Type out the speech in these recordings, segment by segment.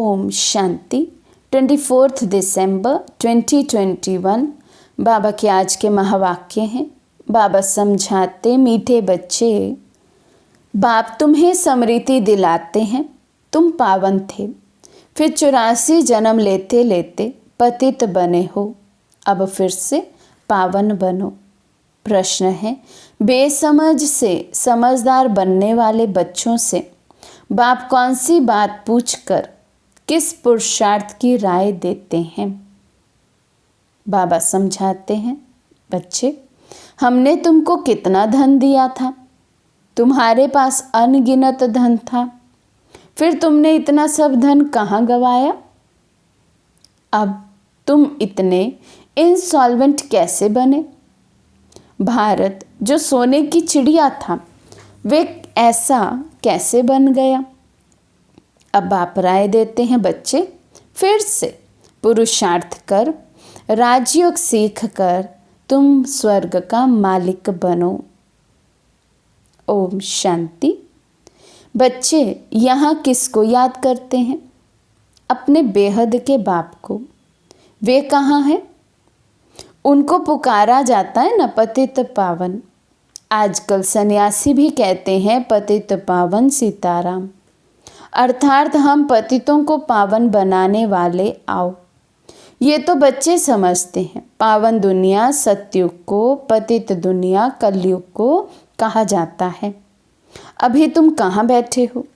ओम शांति। 24 दिसंबर 2021 बाबा के आज के महावाक्य हैं। बाबा समझाते, मीठे बच्चे, बाप तुम्हें स्मृति दिलाते हैं, तुम पावन थे, फिर 84 जन्म लेते लेते पतित बने हो, अब फिर से पावन बनो। प्रश्न है, बेसमझ से समझदार बनने वाले बच्चों से बाप कौन सी बात पूछकर किस पुरुषार्थ की राय देते हैं? बाबा समझाते हैं, बच्चे, हमने तुमको कितना धन दिया था, तुम्हारे पास अनगिनत धन था, फिर तुमने इतना सब धन कहाँ गवाया? अब तुम इतने इंसॉल्वेंट कैसे बने? भारत जो सोने की चिड़िया था, वे ऐसा कैसे बन गया? अब बाप राय देते हैं, बच्चे, फिर से पुरुषार्थ कर, राजयोग सीख कर तुम स्वर्ग का मालिक बनो। ओम शांति। बच्चे यहाँ किसको याद करते हैं? अपने बेहद के बाप को। वे कहाँ हैं? उनको पुकारा जाता है न पतित पावन। आजकल सन्यासी भी कहते हैं पतित पावन सीताराम, अर्थात हम पतितों को पावन बनाने वाले आओ। ये तो बच्चे समझते हैं। पावन दुनिया सतयुग को, पतित दुनिया कलयुग को कहा जाता है। अभी तुम कहाँ बैठे हो?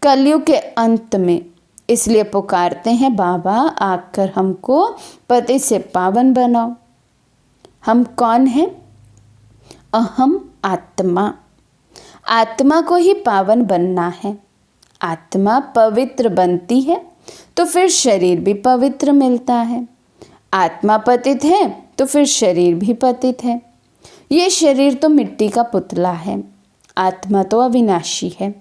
कलयुग के अंत में। इसलिए पुकारते हैं, बाबा आकर हमको पति से पावन बनाओ। हम कौन हैं? अहम आत्मा। आत्मा को ही पावन बनना है। आत्मा पवित्र बनती है तो फिर शरीर भी पवित्र मिलता है। आत्मा पतित है तो फिर शरीर भी पतित है। ये शरीर तो मिट्टी का पुतला है, आत्मा तो अविनाशी है।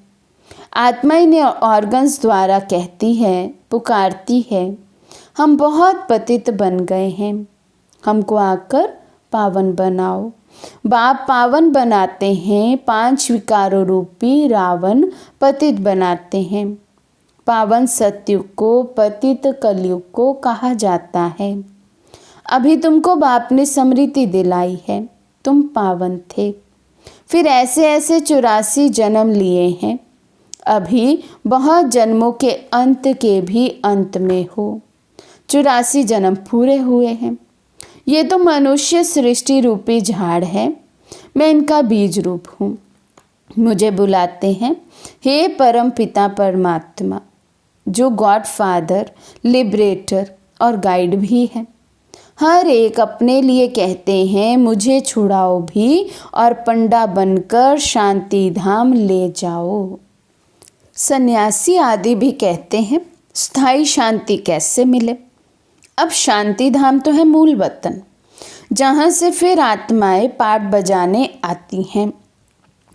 आत्मा इन्हें ऑर्गन्स द्वारा कहती है, पुकारती है, हम बहुत पतित बन गए हैं, हमको आकर पावन बनाओ। बाप पावन बनाते हैं, 5 विकारों रूपी रावण पतित बनाते हैं। पावन सतयुग को, पतित कलयुग को कहा जाता है। अभी तुमको बाप ने स्मृति दिलाई है, तुम पावन थे, फिर ऐसे ऐसे 84 जन्म लिए हैं, अभी बहुत जन्मों के अंत के भी अंत में हो। 84 जन्म पूरे हुए हैं। ये तो मनुष्य सृष्टि रूपी झाड़ है, मैं इनका बीज रूप हूँ। मुझे बुलाते हैं, हे परम पिता परमात्मा, जो गॉड फादर, लिबरेटर और गाइड भी है। हर एक अपने लिए कहते हैं, मुझे छुड़ाओ भी और पंडा बनकर शांति धाम ले जाओ। सन्यासी आदि भी कहते हैं, स्थायी शांति कैसे मिले? अब शांति धाम तो है मूल वतन, जहाँ से फिर आत्माएं पाठ बजाने आती हैं।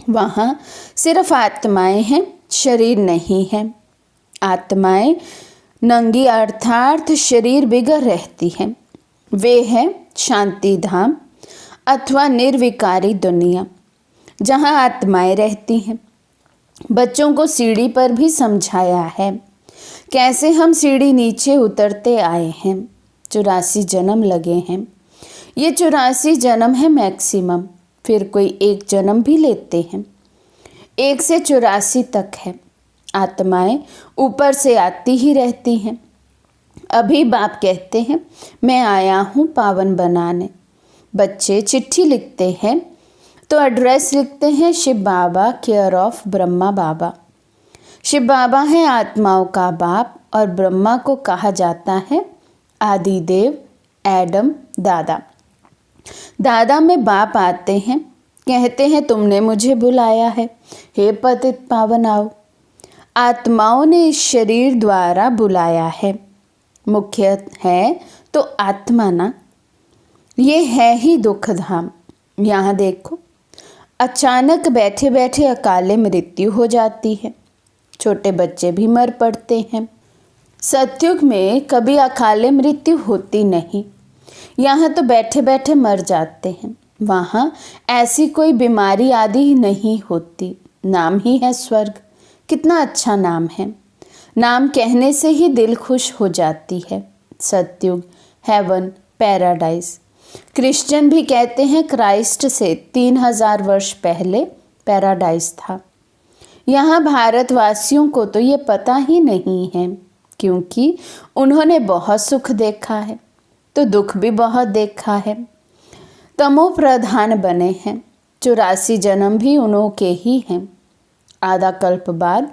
वहाँ सिर्फ आत्माएं हैं, शरीर नहीं है। आत्माएं नंगी अर्थात शरीर बिगड़ रहती हैं। वे है शांति धाम अथवा निर्विकारी दुनिया, जहाँ आत्माएं रहती हैं। बच्चों को सीढ़ी पर भी समझाया है, कैसे हम सीढ़ी नीचे उतरते आए हैं। 84 जन्म लगे हैं। ये 84 जन्म है मैक्सिमम, फिर कोई एक जन्म भी लेते हैं। 1 से 84 तक है। आत्माएं ऊपर से आती ही रहती हैं। अभी बाप कहते हैं, मैं आया हूँ पावन बनाने। बच्चे चिट्ठी लिखते हैं तो एड्रेस लिखते हैं, शिव बाबा, केयर ऑफ ब्रह्मा बाबा। शिव बाबा है आत्माओं का बाप और ब्रह्मा को कहा जाता है आदिदेव, एडम, दादा। दादा में बाप आते हैं, कहते हैं, तुमने मुझे बुलाया है, हे पतित पावन आओ। आत्माओं ने इस शरीर द्वारा बुलाया है। मुख्य है तो आत्मा ना, ये है ही दुख धाम। यहाँ देखो, अचानक बैठे बैठे अकाले मृत्यु हो जाती है। छोटे बच्चे भी मर पड़ते हैं। सतयुग में कभी अकाले मृत्यु होती नहीं। यहाँ तो बैठे बैठे मर जाते हैं। वहाँ ऐसी कोई बीमारी आदि नहीं होती। नाम ही है स्वर्ग। कितना अच्छा नाम है। नाम कहने से ही दिल खुश हो जाती है। सतयुग, हेवन, पैराडाइज। क्रिश्चियन भी कहते हैं क्राइस्ट से 3000 वर्ष पहले पैराडाइज था। यहाँ भारतवासियों को तो ये पता ही नहीं है, क्योंकि उन्होंने बहुत सुख देखा है तो दुख भी बहुत देखा है। तमो प्रधान बने हैं, 84 जन्म भी उन्हों के ही हैं। आधा कल्प बाद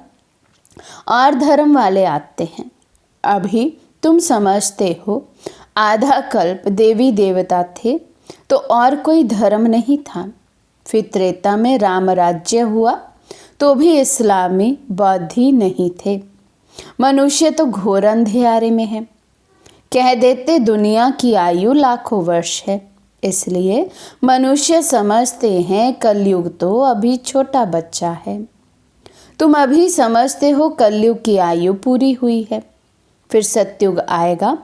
और धर्म वाले आते हैं। अभी तुम समझते हो आधा कल्प देवी देवता थे तो और कोई धर्म नहीं था। फिर त्रेता में राम राज्य हुआ तो भी इस्लामी बौद्धी नहीं थे। मनुष्य तो घोर अंधियारे में है। कह देते दुनिया की आयु लाखों वर्ष है, इसलिए मनुष्य समझते हैं कलयुग तो अभी छोटा बच्चा है। तुम अभी समझते हो कलयुग की आयु पूरी हुई है, फिर सतयुग आएगा।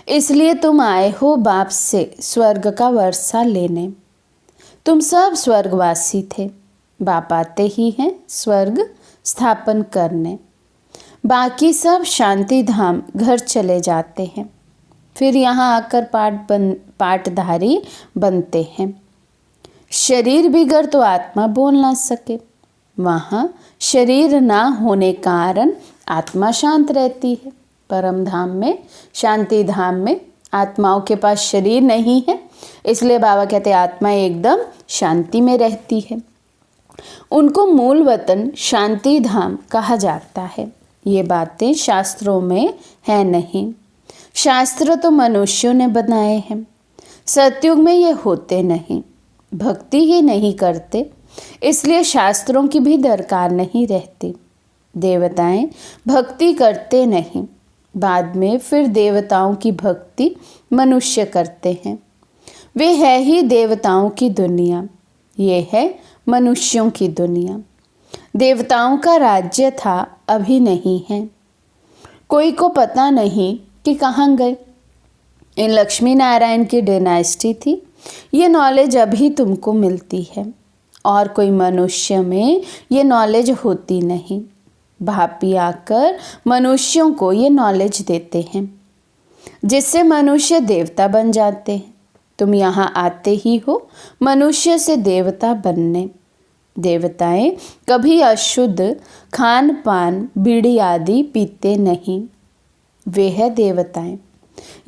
इसलिए तुम आए हो बाप से स्वर्ग का वर्षा लेने। तुम सब स्वर्गवासी थे, बाप आते ही हैं स्वर्ग स्थापन करने। बाकी सब शांति धाम घर चले जाते हैं, फिर यहाँ आकर पाटधारी बनते हैं। शरीर बिगड़ तो आत्मा बोल ना सके, वहाँ शरीर ना होने कारण आत्मा शांत रहती है। परम धाम में, शांति धाम में आत्माओं के पास शरीर नहीं है, इसलिए बाबा कहते आत्मा एकदम शांति में रहती है। उनको मूल वतन शांति धाम कहा जाता है। ये बातें शास्त्रों में है नहीं, शास्त्र तो मनुष्यों ने बनाए हैं। सतयुग में ये होते नहीं, भक्ति ही नहीं करते, इसलिए शास्त्रों की भी दरकार नहीं रहती। देवताएं भक्ति करते नहीं, बाद में फिर देवताओं की भक्ति मनुष्य करते हैं। वे है ही देवताओं की दुनिया, ये है मनुष्यों की दुनिया। देवताओं का राज्य था, अभी नहीं है। कोई को पता नहीं कि कहाँ गए। इन लक्ष्मी नारायण की डायनेस्टी थी, ये नॉलेज अभी तुमको मिलती है, और कोई मनुष्य में ये नॉलेज होती नहीं। भापी आकर मनुष्यों को ये नॉलेज देते हैं, जिससे मनुष्य देवता बन जाते हैं। तुम यहाँ आते ही हो मनुष्य से देवता बनने। देवताएं कभी अशुद्ध खान पान बीड़ी आदि पीते नहीं, वे है देवताएं।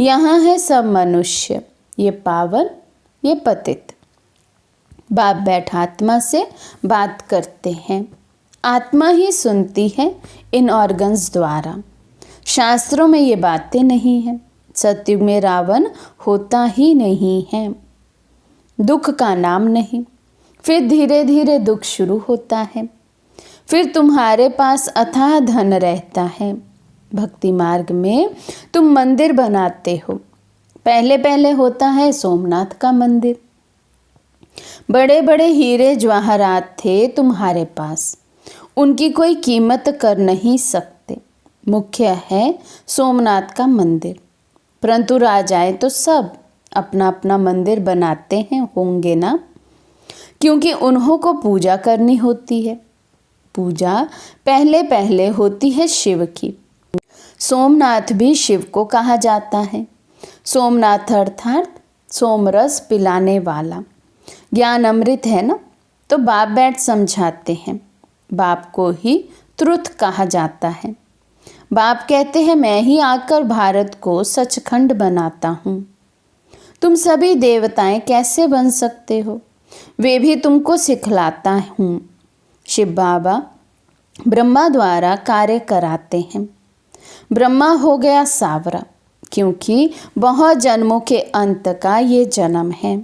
यहाँ है सब मनुष्य, ये पावन ये पतित। बाप बैठा आत्मा से बात करते हैं, आत्मा ही सुनती है इन ऑर्गन्स द्वारा। शास्त्रों में ये बातें नहीं हैं। सतयुग में रावण होता ही नहीं है, दुख का नाम नहीं। फिर धीरे धीरे दुख शुरू होता है, फिर तुम्हारे पास अथाह धन रहता है। भक्ति मार्ग में तुम मंदिर बनाते हो। पहले पहले होता है सोमनाथ का मंदिर। बड़े बड़े हीरे जवाहरात थे तुम्हारे पास, उनकी कोई कीमत कर नहीं सकते। मुख्य है सोमनाथ का मंदिर, परंतु राजाएं तो सब अपना अपना मंदिर बनाते हैं, होंगे ना, क्योंकि उन्हों को पूजा करनी होती है। पूजा पहले पहले होती है शिव की। सोमनाथ भी शिव को कहा जाता है। सोमनाथ अर्थात सोमरस पिलाने वाला, ज्ञान अमृत है ना। तो बाप बैठ समझाते हैं, बाप को ही त्रुथ कहा जाता है। बाप कहते हैं मैं ही आकर भारत को सचखंड बनाता हूँ। तुम सभी देवताएं कैसे बन सकते हो, वे भी तुमको सिखलाता हूँ। शिव बाबा ब्रह्मा द्वारा कार्य कराते हैं। ब्रह्मा हो गया सावरा, क्योंकि बहुत जन्मों के अंत का ये जन्म है।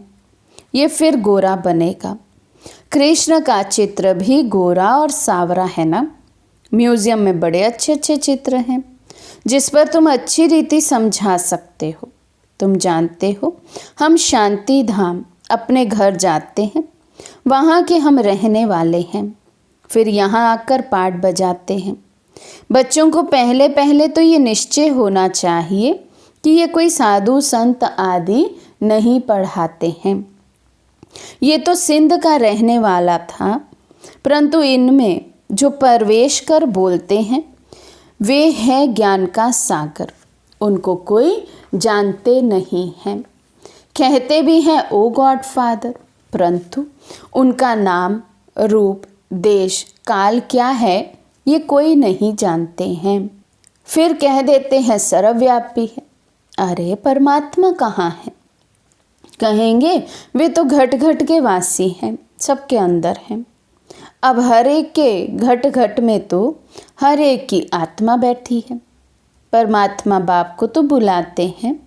ये फिर गोरा बनेगा। कृष्ण का चित्र भी गोरा और सावरा है ना। म्यूजियम में बड़े अच्छे अच्छे चित्र हैं, जिस पर तुम अच्छी रीति समझा सकते हो। तुम जानते हो हम शांति धाम अपने घर जाते हैं, वहाँ के हम रहने वाले हैं। फिर यहाँ आकर पाठ बजाते हैं। बच्चों को पहले पहले तो ये निश्चय होना चाहिए कि ये कोई साधु संत आदि नहीं पढ़ाते हैं। ये तो सिंध का रहने वाला था, परंतु इनमें जो प्रवेश कर बोलते हैं वे हैं ज्ञान का सागर, उनको कोई जानते नहीं हैं। कहते भी हैं ओ गॉड फादर, परंतु उनका नाम, रूप, देश, काल क्या है ये कोई नहीं जानते हैं। फिर कह देते हैं सर्वव्यापी है। अरे परमात्मा कहाँ है? कहेंगे वे तो घट घट के वासी हैं, सबके अंदर हैं। अब हर एक के घट घट में तो हर एक की आत्मा बैठी है। परमात्मा बाप को तो बुलाते हैं,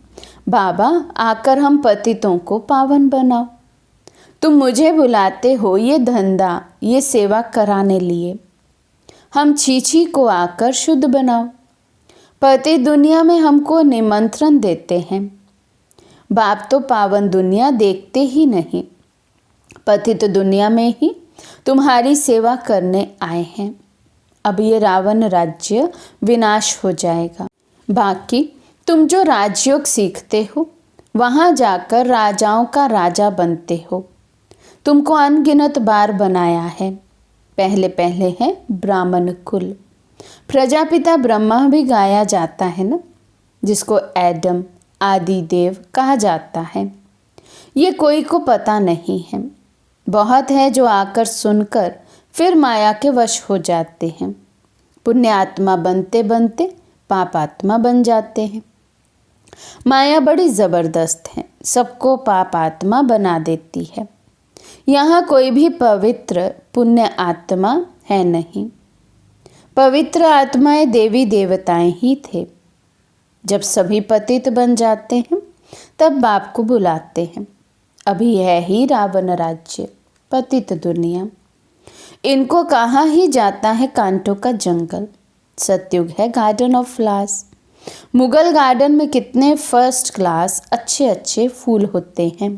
बाबा आकर हम पतितों को पावन बनाओ। तुम मुझे बुलाते हो ये धंधा, ये सेवा कराने लिए। हम छीछी को आकर शुद्ध बनाओ। पति दुनिया में हमको निमंत्रण देते हैं। बाप तो पावन दुनिया देखते ही नहीं, पति तो दुनिया में ही तुम्हारी सेवा करने आए हैं। अब ये रावण राज्य विनाश हो जाएगा। बाकी तुम जो राजयोग सीखते हो वहाँ जाकर राजाओं का राजा बनते हो। तुमको अनगिनत बार बनाया है। पहले पहले है ब्राह्मण कुल, प्रजापिता ब्रह्मा भी गाया जाता है ना, जिसको एडम आदि देव कहा जाता है। ये कोई को पता नहीं है। बहुत है जो आकर सुनकर फिर माया के वश हो जाते हैं। पुण्य आत्मा बनते बनते पाप आत्मा बन जाते हैं। माया बड़ी ज़बरदस्त है, सबको पाप आत्मा बना देती है। यहाँ कोई भी पवित्र पुण्य आत्मा है नहीं। पवित्र आत्माएं देवी देवताएं ही थे। जब सभी पतित बन जाते हैं तब बाप को बुलाते हैं। अभी है ही रावण राज्य, पतित दुनिया। इनको कहाँ ही जाता है कांटों का जंगल। सतयुग है garden of flowers. Mughal garden में कितने फर्स्ट क्लास अच्छे अच्छे फूल होते हैं।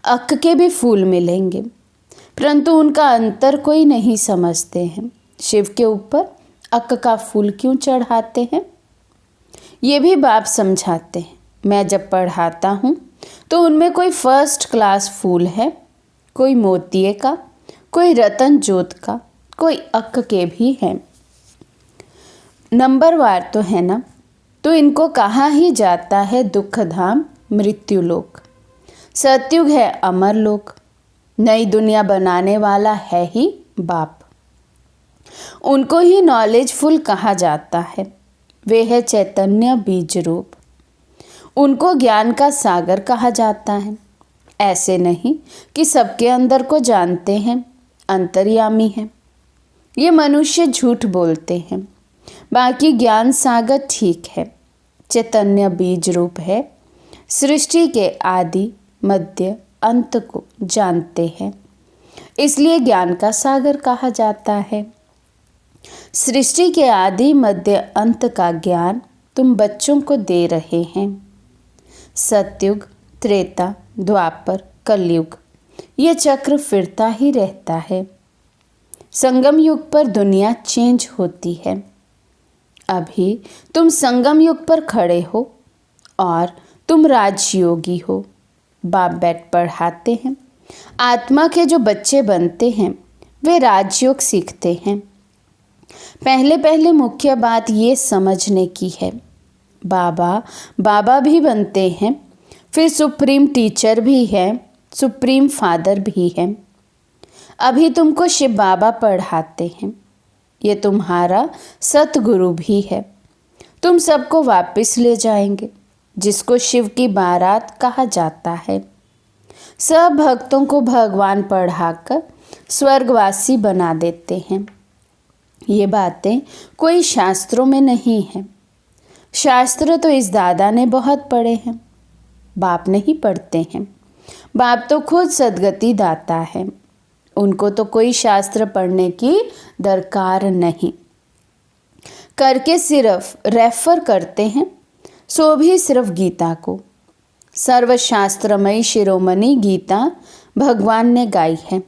अक के भी फूल मिलेंगे, परंतु उनका अंतर कोई नहीं समझते हैं। शिव के ऊपर अक का फूल क्यों चढ़ाते हैं ये भी बाप समझाते हैं। मैं जब पढ़ाता हूँ तो उनमें कोई फर्स्ट क्लास फूल है, कोई मोतिये का, कोई रतन जोत का, कोई अक के भी हैं। नंबरवार तो है ना, तो इनको कहा ही जाता है दुख धाम मृत्यु लोक। सतयुग है अमर लोक। नई दुनिया बनाने वाला है ही बाप। उनको ही नॉलेजफुल कहा जाता है। वे है चैतन्य बीज रूप। उनको ज्ञान का सागर कहा जाता है। ऐसे नहीं कि सबके अंदर को जानते हैं, अंतर्यामी हैं। ये मनुष्य झूठ बोलते हैं। बाकी ज्ञान सागर ठीक है, चैतन्य बीज रूप है। सृष्टि के आदि मध्य अंत को जानते हैं, इसलिए ज्ञान का सागर कहा जाता है। सृष्टि के आदि मध्य अंत का ज्ञान तुम बच्चों को दे रहे हैं। सतयुग, त्रेता, द्वापर, कलयुग, ये चक्र फिरता ही रहता है। संगम युग पर दुनिया चेंज होती है। अभी तुम संगम युग पर खड़े हो और तुम राजयोगी हो। बाप बैठ पढ़ाते हैं। आत्मा के जो बच्चे बनते हैं वे राजयोग सीखते हैं। पहले पहले मुख्य बात ये समझने की है, बाबा भी बनते हैं, फिर सुप्रीम टीचर भी है, सुप्रीम फादर भी है। अभी तुमको शिव बाबा पढ़ाते हैं। ये तुम्हारा सतगुरु भी है। तुम सबको वापस ले जाएंगे, जिसको शिव की बारात कहा जाता है। सब भक्तों को भगवान पढ़ाकर स्वर्गवासी बना देते हैं। ये बातें कोई शास्त्रों में नहीं है। शास्त्र तो इस दादा ने बहुत पढ़े हैं, बाप नहीं पढ़ते हैं। बाप तो खुद सद्गति दाता है। उनको तो कोई शास्त्र पढ़ने की दरकार नहीं। करके सिर्फ रेफर करते हैं, सो भी सिर्फ गीता को। सर्वशास्त्रमयी शिरोमणि गीता भगवान ने गाई है,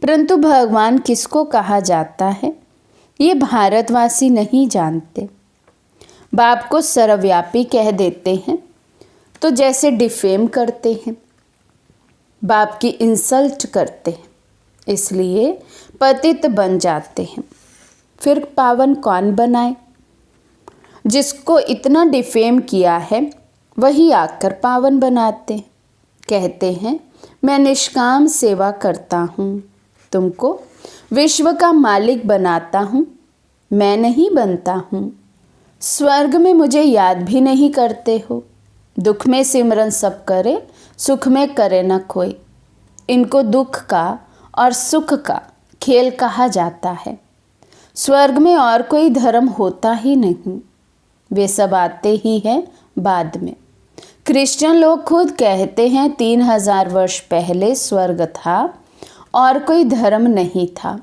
परंतु भगवान किसको कहा जाता है ये भारतवासी नहीं जानते। बाप को सर्वव्यापी कह देते हैं तो जैसे डिफेम करते हैं, बाप की इंसल्ट करते हैं, इसलिए पतित बन जाते हैं। फिर पावन कौन बनाए? जिसको इतना डिफेम किया है वही आकर पावन बनाते हैं। कहते हैं मैं निष्काम सेवा करता हूँ, तुमको विश्व का मालिक बनाता हूँ, मैं नहीं बनता हूँ। स्वर्ग में मुझे याद भी नहीं करते हो। दुख में सिमरन सब करे, सुख में करे न कोई। इनको दुख का और सुख का खेल कहा जाता है। स्वर्ग में और कोई धर्म होता ही नहीं, वे सब आते ही हैं बाद में। क्रिश्चियन लोग खुद कहते हैं 3000 वर्ष पहले स्वर्ग था और कोई धर्म नहीं था।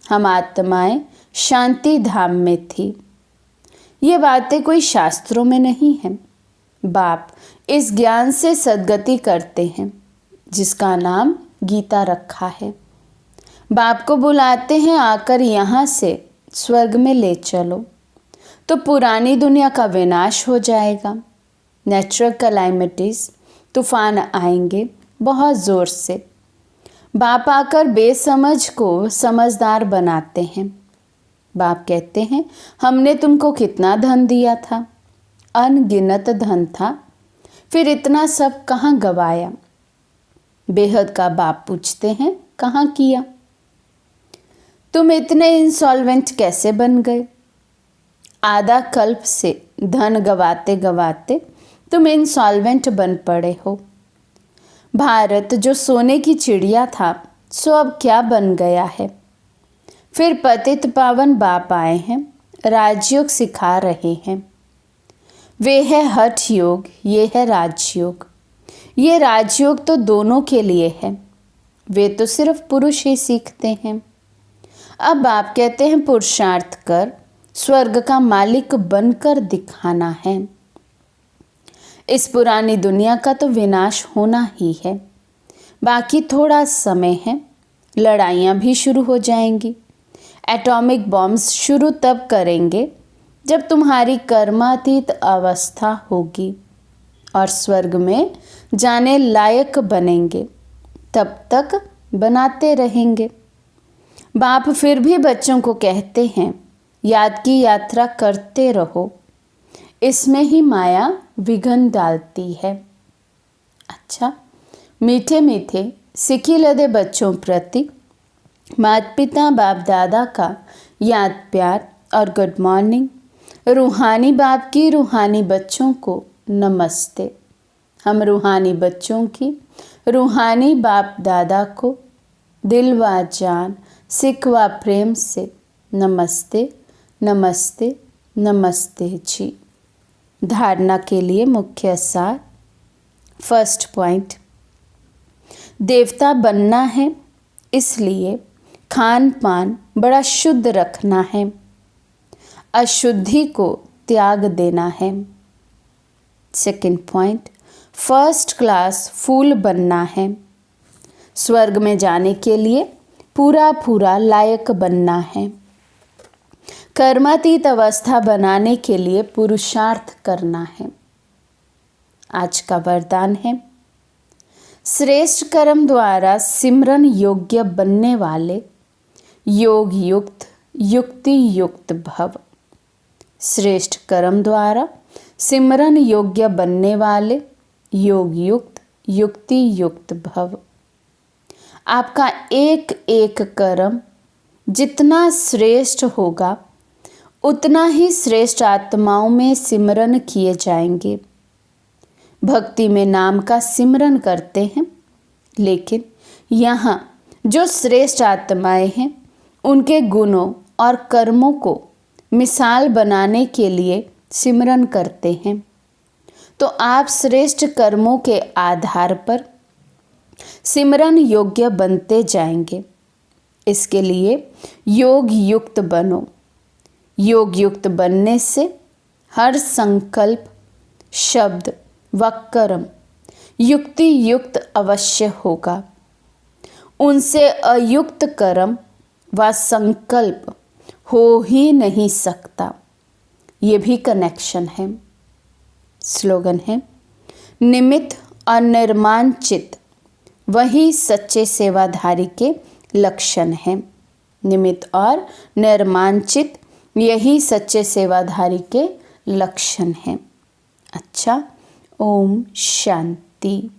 हम आत्माएं शांति धाम में थी। ये बातें कोई शास्त्रों में नहीं हैं। बाप इस ज्ञान से सद्गति करते हैं जिसका नाम गीता रखा है। बाप को बुलाते हैं आकर यहाँ से स्वर्ग में ले चलो, तो पुरानी दुनिया का विनाश हो जाएगा। नेचुरल कैलामिटीज तूफान आएंगे बहुत ज़ोर से। बाप आकर बेसमझ को समझदार बनाते हैं। बाप कहते हैं हमने तुमको कितना धन दिया था, अनगिनत धन था, फिर इतना सब कहाँ गवाया? बेहद का बाप पूछते हैं कहाँ किया? तुम इतने इंसॉल्वेंट कैसे बन गए? आधा कल्प से धन गवाते गवाते तुम इंसॉल्वेंट बन पड़े हो। भारत जो सोने की चिड़िया था सो अब क्या बन गया है? फिर पतित पावन बाप आए हैं, राजयोग सिखा रहे हैं। वे है हठ योग, ये है राजयोग। ये राजयोग तो दोनों के लिए है, वे तो सिर्फ पुरुष ही सीखते हैं। अब आप कहते हैं पुरुषार्थ कर स्वर्ग का मालिक बनकर दिखाना है। इस पुरानी दुनिया का तो विनाश होना ही है, बाकी थोड़ा समय है। लड़ाइयाँ भी शुरू हो जाएंगी। एटॉमिक बॉम्ब्स शुरू तब करेंगे जब तुम्हारी कर्मातीत अवस्था होगी और स्वर्ग में जाने लायक बनेंगे, तब तक बनाते रहेंगे। बाप फिर भी बच्चों को कहते हैं याद की यात्रा करते रहो, इसमें ही माया विघन डालती है। अच्छा, मीठे मीठे सिखी लदे बच्चों प्रति माता पिता बाप दादा का याद प्यार और गुड मॉर्निंग। रूहानी बाप की रूहानी बच्चों को नमस्ते। हम रूहानी बच्चों की रूहानी बाप दादा को दिल व जान सिख व प्रेम से नमस्ते नमस्ते नमस्ते जी। धारणा के लिए मुख्य सार। फर्स्ट पॉइंट, देवता बनना है इसलिए खान पान बड़ा शुद्ध रखना है, अशुद्धि को त्याग देना है। सेकंड पॉइंट, फर्स्ट क्लास फूल बनना है। स्वर्ग में जाने के लिए पूरा पूरा लायक बनना है। कर्मातीत अवस्था बनाने के लिए पुरुषार्थ करना है। आज का वरदान है श्रेष्ठ कर्म द्वारा सिमरन योग्य बनने वाले योग युक्त युक्ति युक्त भव। श्रेष्ठ कर्म द्वारा सिमरन योग्य बनने वाले योग युक्त युक्ति युक्त भव। आपका एक एक कर्म जितना श्रेष्ठ होगा उतना ही श्रेष्ठ आत्माओं में सिमरन किए जाएंगे। भक्ति में नाम का सिमरन करते हैं, लेकिन यहाँ जो श्रेष्ठ आत्माएं हैं उनके गुणों और कर्मों को मिसाल बनाने के लिए सिमरन करते हैं। तो आप श्रेष्ठ कर्मों के आधार पर सिमरन योग्य बनते जाएंगे। इसके लिए योग युक्त बनो। योग युक्त बनने से हर संकल्प शब्द व कर्म युक्ति युक्त अवश्य होगा। उनसे अयुक्त कर्म व संकल्प हो ही नहीं सकता। ये भी कनेक्शन है। स्लोगन है निमित्त और निर्माण चित्त वही सच्चे सेवाधारी के लक्षण हैं। निमित्त और निर्मांचित, यही सच्चे सेवाधारी के लक्षण हैं। अच्छा, ओम शांति।